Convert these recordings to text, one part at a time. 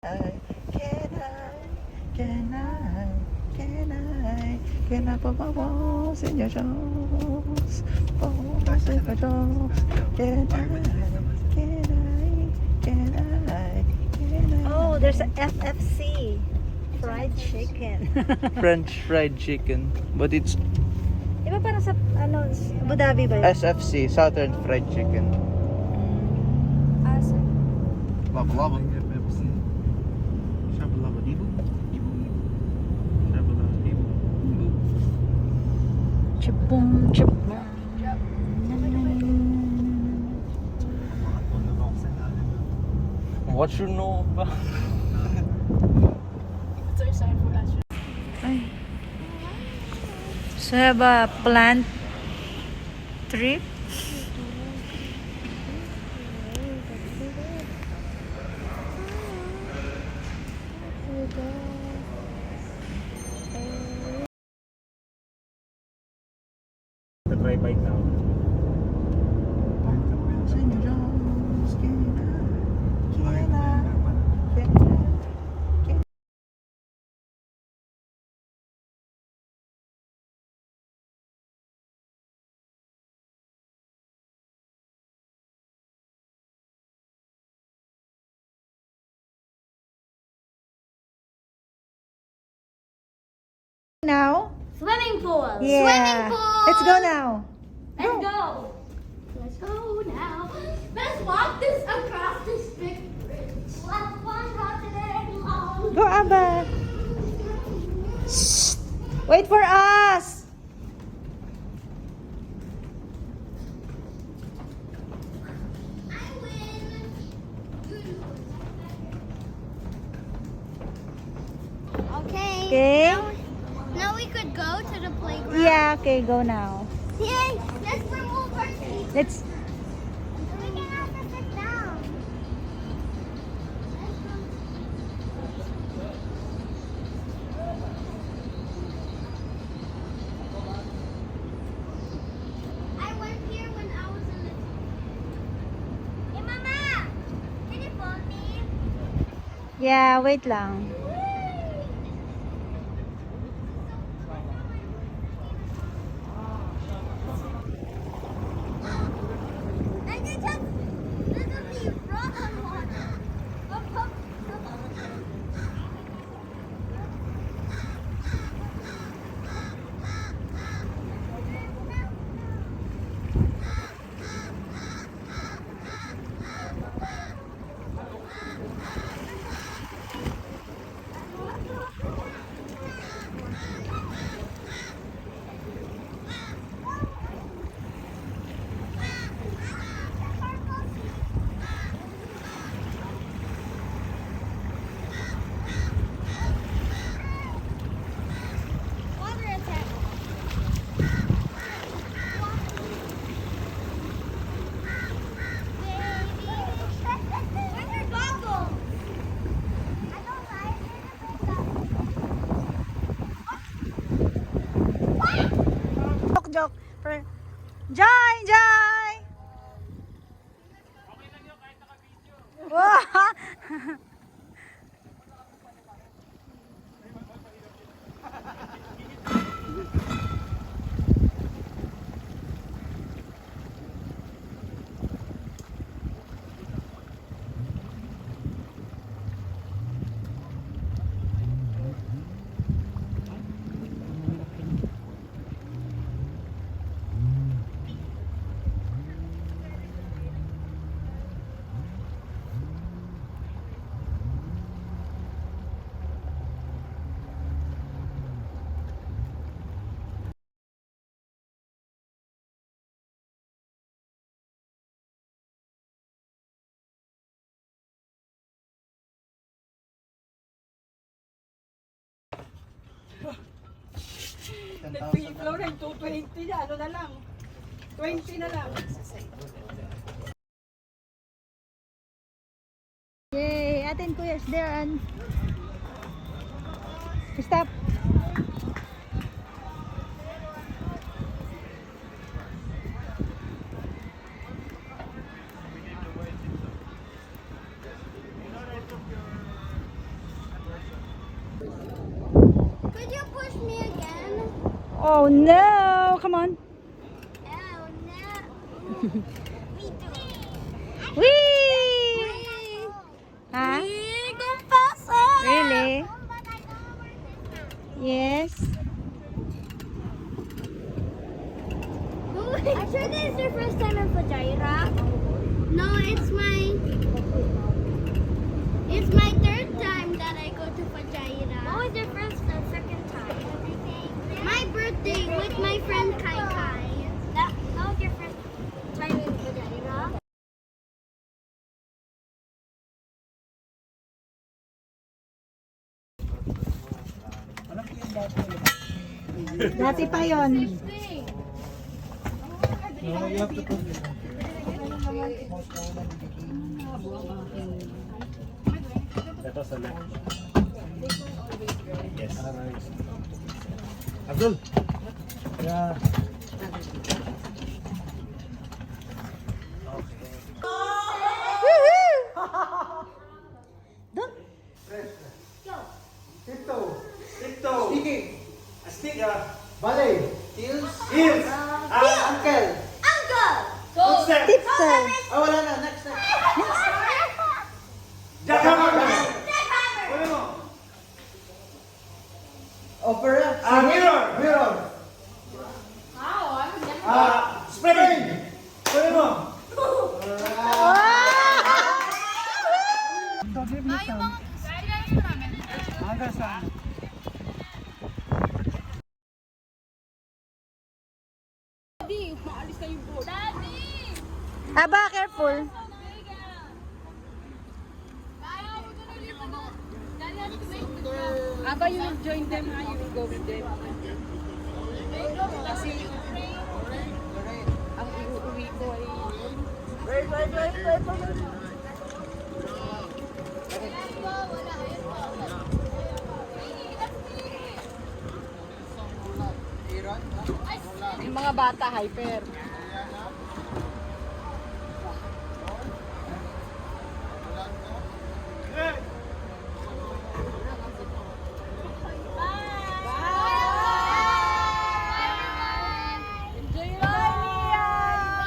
Can can I put my balls in your jaws? Balls in your jaws. Can I? Oh, there's a FFC. Fried chicken. French fried chicken. But it's Di ba parang sa, ano, Abu Dhabi ba yun? SFC, Southern Fried Chicken. Asa? Lava lava. Shabba lava dibu. Shabba lava dibu. Chipong, chipong. What you know ba? Ay. So have a plant trip. The dry bite now. Now? Swimming pool. Yeah. Swimming pool. Let's go now. Let's go. Let's go now. Let's walk this across this big bridge. Let's walk out today long. Go, Abba. Shh. Wait for us. I win. Okay. Okay. Now we could go to the playground. Yeah, okay, go now. Yay! Let's remove our feet. Let's. We can have to sit down. Let's go. I went here when I was a little. Hey, Mama! Can you phone me? Yeah, wait lang. I can just literally run on water. Up, up, water attack. Where's your goggles? I don't like it. Joke. Joy, Joy! Wow! Free flow ng 220 na, ano na lang. 20 na lang. Yay! Atin kuya is there and stop. Did you push me again? Oh no! Come on. Oh no. Me too. Whee! Huh? Go faster. Really? Yes. I'm sure this is your first time in Fujairah. No, it's my third time that I go to Fujairah. What was your first and second time? My birthday with my friend Kai Kai. That was your first time in Fujairah? Dati pa yon. No, you have to put it. Ito sa left. Yes. Abdul. Yeah. Tikto. Stick ah. Ballet. Heels. Heels. Uncle. Uncle! Footstep. Tipster. Oh, wala na. Next. Jackhammer. Jackhammer! Kunin mo. Opera. Mirror. Mirror. Spring. Kunin mo. Aba, careful. Aba, you will join them, ha? You will go with them. Kasi ang iuwi ko ay... Yung mga bata, hyper.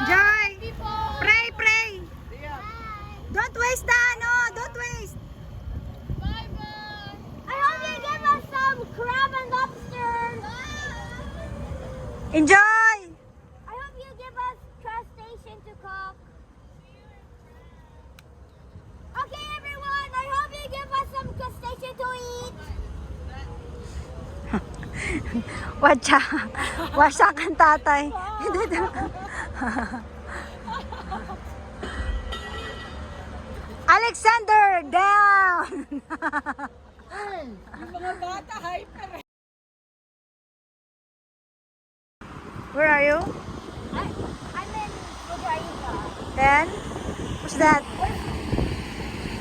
Joy! Pray, pray! Don't waste the ano! Don't waste! I hope you give us some crab and lobster. Enjoy! I hope you give us crustacean to cook. Okay, everyone. I hope you give us some crustacean to eat. Watcha! Wasya kang tatay. Alexander, down! Yung mga bata, hyper. Where are you? I'm in Fujairah. Then? What's that?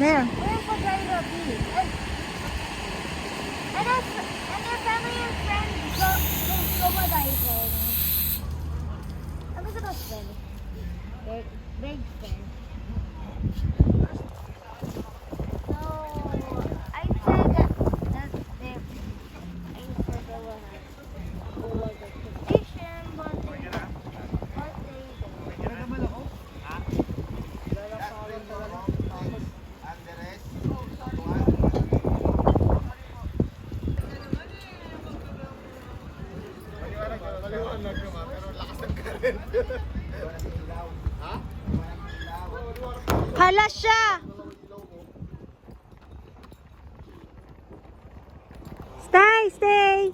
There. We're in Fujairah Beach. And our family and friends go scuba diving. I'm gusto ko spin. Big spin. So, I said that they will have vacation, but Hala siya! Stay, stay!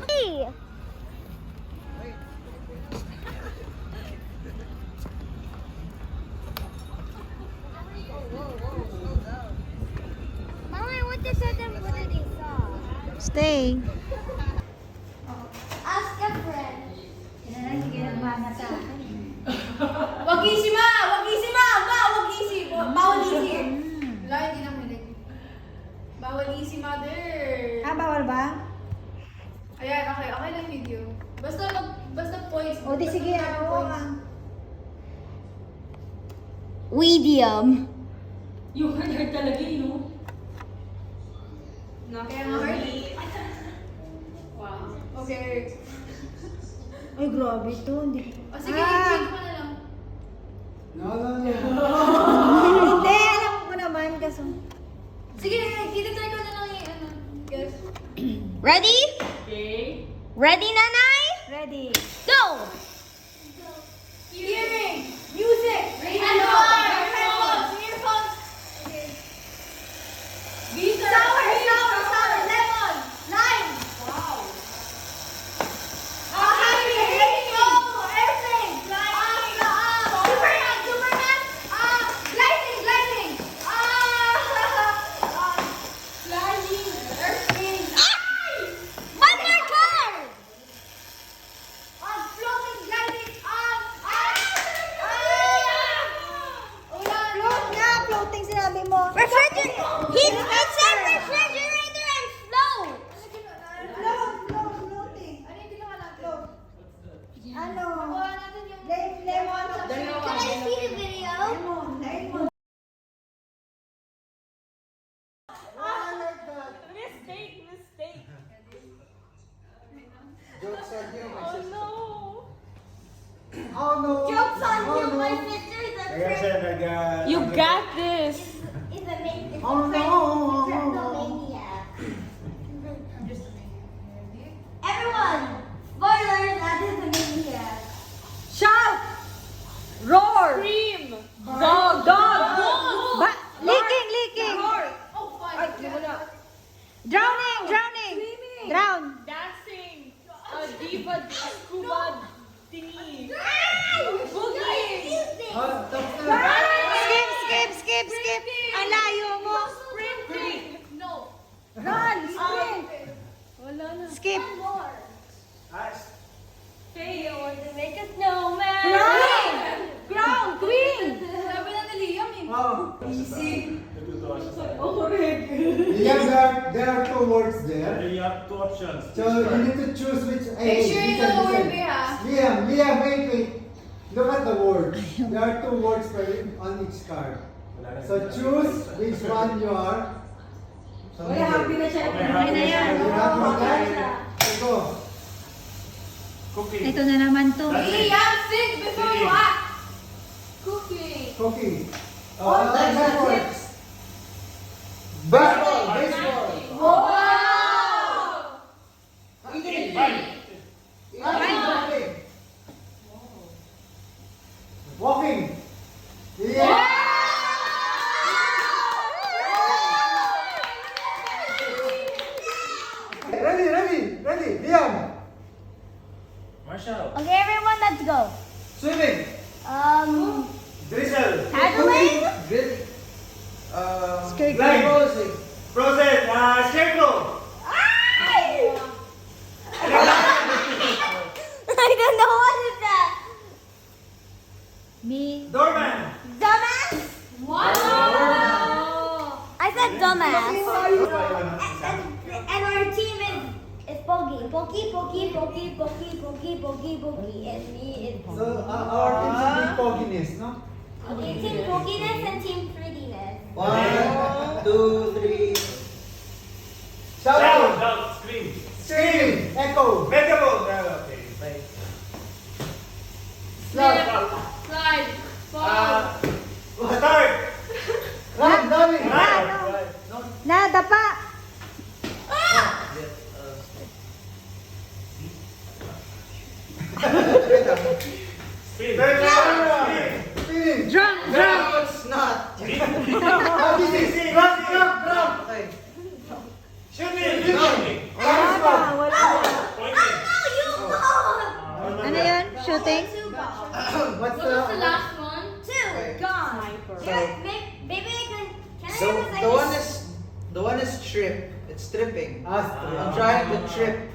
Hey! Mama, I want to show them what they saw. Stay. Ask a friend. Wag isi ma! Wag isi ma! Ma! Wag isi! Bawal isi! Wala, hindi na malig. Bawal isi, mother! Ah, bawal ba? Ayan, okay. Okay lang video. Basta poise choice. O di sige, ano? Medium. Yung hard talaga yun, no? Kaya nga hard. Wow. Okay. Ay, grabe to. Hindi. O sige, change mo na lang. Hindi, alam ko naman. Kaso, Sige, titry ko na lang yung ano. Guys. Ready? Okay. Ready, Nanay? ready. Go! Hearing. Music. Radio. Earphones. Okay. Visa. Sour. Lemon. Lime. Wow. Happy. Everything. Superman. Lightning. Flying. Earthquake. One more card! Floating. Gliding. Float nga, floating sinabi mo. Refrigerator! It said refrigerator and float! Floating. Ano yung ginawa natin? Ano? Gawa natin yung... Lemon. Can I see the video? Lemon. Jokes on you, my sister. Oh no! Oh no! Jokes on Oh, you, no. my sister's a Kaya siya nag- You got this! It's a it's Oh, a no. maniac. Everyone, spoilers! That is a maniac. Shout! Roar! Scream! Dog! Leaking! Oh, fine. Drowning! Drown! Dancing! Diva scuba thingy! Ah, tapos na. Skip! Ang layo mo! Sprinting! No. Run! Sprint! Wala na. Skip! Hey, I want to make a snowman! Ground! Queen! Sabi na ni Liam eh. Oh. Natutuwa siya sa'yo. Yes, there are two words there. You have two options. So you need to choose which. Make sure you know the word we have. Liam, wait. Look at the word. There are two words on each card. Wala na So siya. choose which one you are. Uy, happy na siya. Okay, Happy na yan. You have to guys. Go. Cooking. Ito na naman to. That's it. Liam, think before you act. Cooking. Cooking. Oh, Next that's word. it. Baseball. Wow! Eating. Walking. Yeah. Ready. Liam. Marshall. Okay, everyone, let's go. Swimming. Drizzle. Paddling? Blind. Frozen. Scarecrow. I don't know what is that. Me. Doorman. Dumbass? I said dumbass. And our team is Pokey. Pokey. And me is So our team should be fogginess, no? Okay, team Pokiness and team Prettiness. 1, 2, 3. Shout. Shout. Shout. Scream. Scream. Echo. Vegetable. Okay. Bye. Slap. Slide. Fall. Start. Run. Dummy. Right. Nadapa! Spin. Spinning. Drunk! It's not. How do you say? Drop. Shooting. Wala pa, wala pa. Pointing. Ano yun? Shooting? What's What was the the? last one? Two. Gone. Yeah, maybe I can I So have a the second? one is trip. It's tripping. Astro. I'm trying to trip.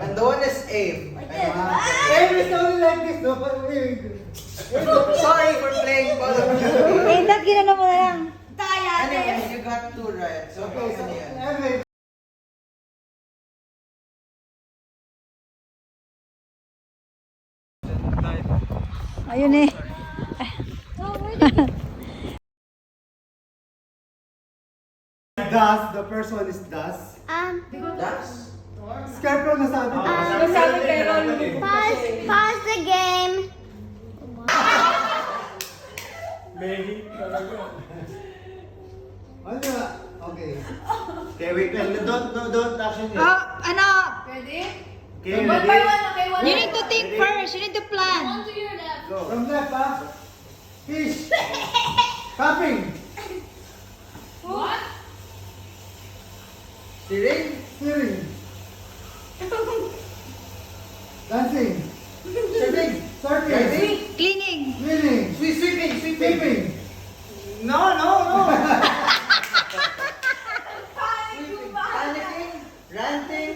And the one is aim. Like this. Hey, it's only like this, no? But wait. Sorry for playing Call of Duty. Eh, ba't ginano mo na lang? Anyway, you got two right. So Okay, so ano yan? anyway. Ayun eh. Das, the first one is Das. That's Scarecrow na sabi ko. Pause the game. Ano na? Okay. Okay, wait lang. Don't action it. Oh, ano? Ready? Okay, One by ready? one, okay? One You by need to think first. You need to plan. one. To your left. Go. From left, ha? Fish. Capping. What? steering. Steering. Dancing. Surfing. Surfing. Driving. Cleaning. Cleaning. Sweeping. Sweeping. No. Panicking. Ranting.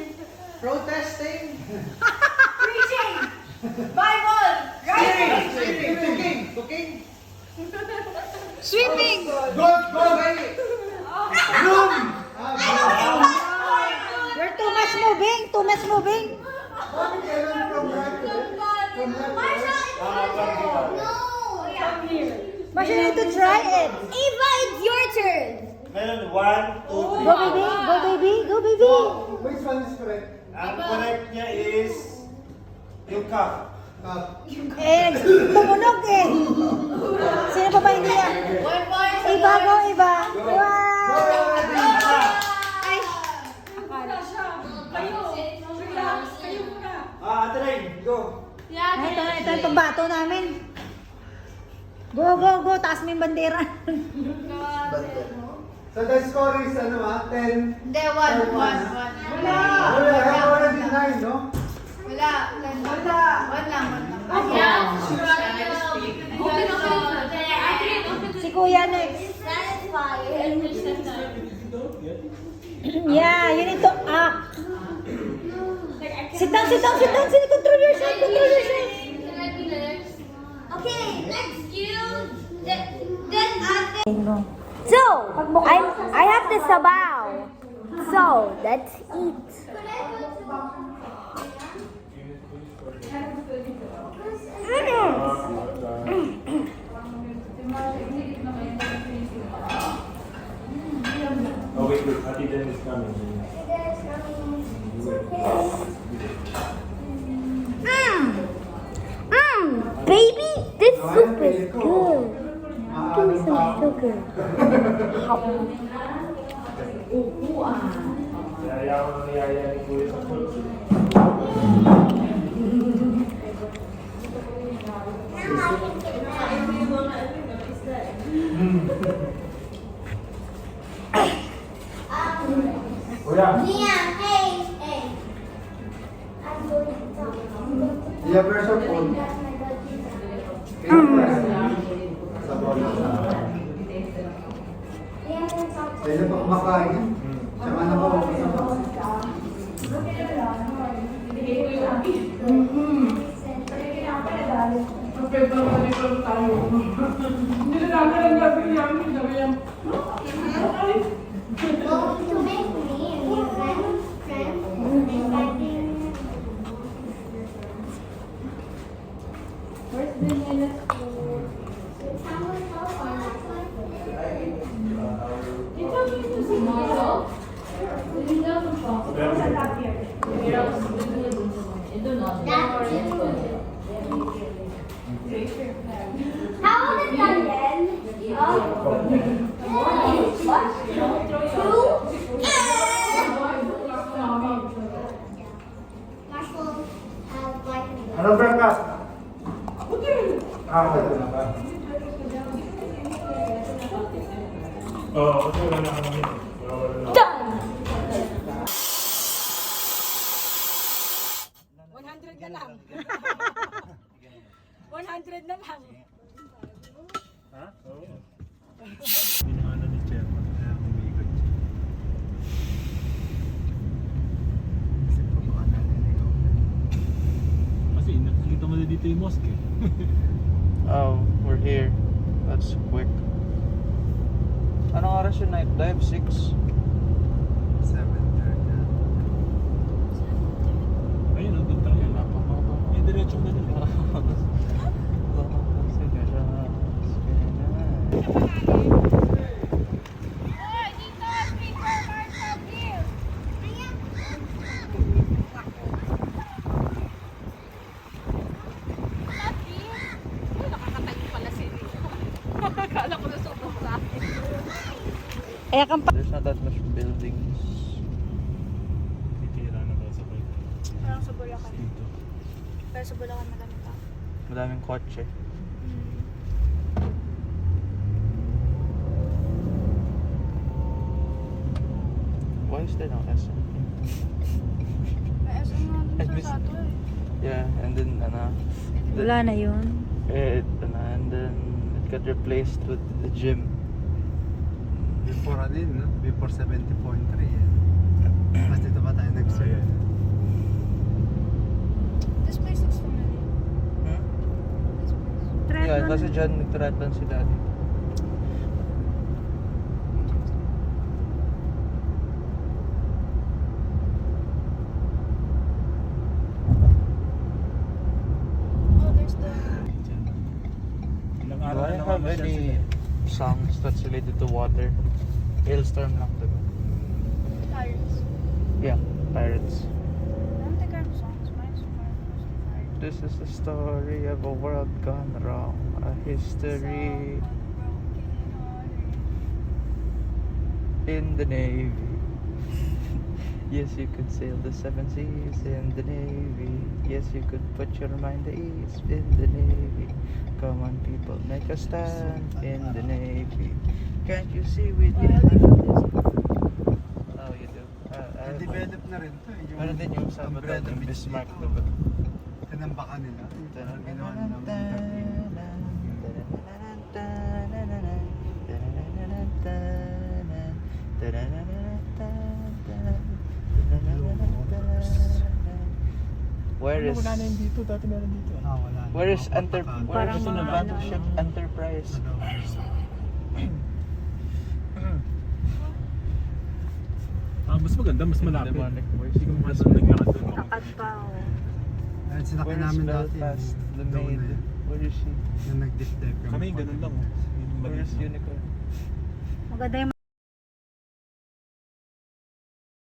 Protesting. Preaching. Bible. Steering. Cooking. Sweeping. Goat. Bloom. You're too much moving. Too much moving. Bakit kailan from right to left? From left to right? But you need to try it. Eva, it's your turn. Meron 1, 2, 3. Go baby. Go baby. Go baby. Which one is correct? Ang correct niya is yung cup. Cup. Eh, tumunog eh. Sino pa ba hindi yan? 1 point. Iba go, iba. Wow. Ay. Ate Rain, go. Ito yung pambato namin. Go. Taas mo yung bandera. So the score is ano 10. Hindi, 1. Wala, I have already 9, no? Wala. 1 lang. Yeah. Si Kuya next. Yeah, you need to act. Sit down. Control yourself. Okay, next you. Then after. So, I have the sabaw. So, let's eat. Oh, wait. Ate Jen is coming. Baby, this soup is good. Give me some sugar. Yaya ko na yaya ni Kuya sa food. Kuya. Mia, hey. Yeah, press your phone. Sa bola. Pwede pa kumakain. Tsaka na po. To make me a new friend. How old is London? What? 2? Marshall, like me. Anong breakfast? Okay na ba? Oo, kasi wala na kami. Wala na. Done! 100 na lang. 100 na lang. Ha? Oo. Pinaano ni Chairman kaya umiikot siya. Kasi pa mga naniligaw. Kasi nakikita mo na dito yung mosque eh. Oh, we're here. That's quick. Anong oras yung night dive? 6? 7:30. Ayun, nandun tayo. Yung diretsong na nila. Kaya kang There's not that much buildings. Titira na ba sa bike? Parang sa Bulacan. Dito. Pero sa Bulacan madami pa. Madaming kotse. Why is there no SM? May SM nga I dun miss- sa Sato eh. Yeah, and then wala na yun. and then it got replaced with the gym. Before ano yun, no? Before 70.3 yan. Mas dito pa tayo nag-serve. This place looks familiar. Hmm? This place. Yeah, kasi dyan nagtaratlan si daddy. Oh, there's the... Ilang Do araw I na have naman siya any sila. songs that's related to water? Hailstorm lang diba? Pirates. Yeah, pirates. I don't think I have songs. Mine's Pirates. This is the story of a world gone wrong, a history in the Navy. Yes, you could sail the seven seas in the Navy. Yes, you could put your mind at ease in the Navy. Come on, people, make a stand in the Navy. Can't you see with your Oh, you do. Develop na rin to. Ano din yung sa Umbrella yung Beach Bismarck, dito. diba? Tinambakan nila. Ginawa nilang interview. Where is Wala na yun dito, dati meron dito. Ah, wala na. where is Mapapaka- where is Parang the mga battleship Enterprise? Mas maganda, mas malapit. Demonic voice. Hindi ko masyadong naglakad doon. Lakad pa oh. Ayun, sinakay Where is namin dati. Belfast, the Doon maid? na yun. Where is she? Yung nag-dip dive kami. Kami ganun lang. Oh. Yung Where maliit is lang. Unicorn? Maganda yung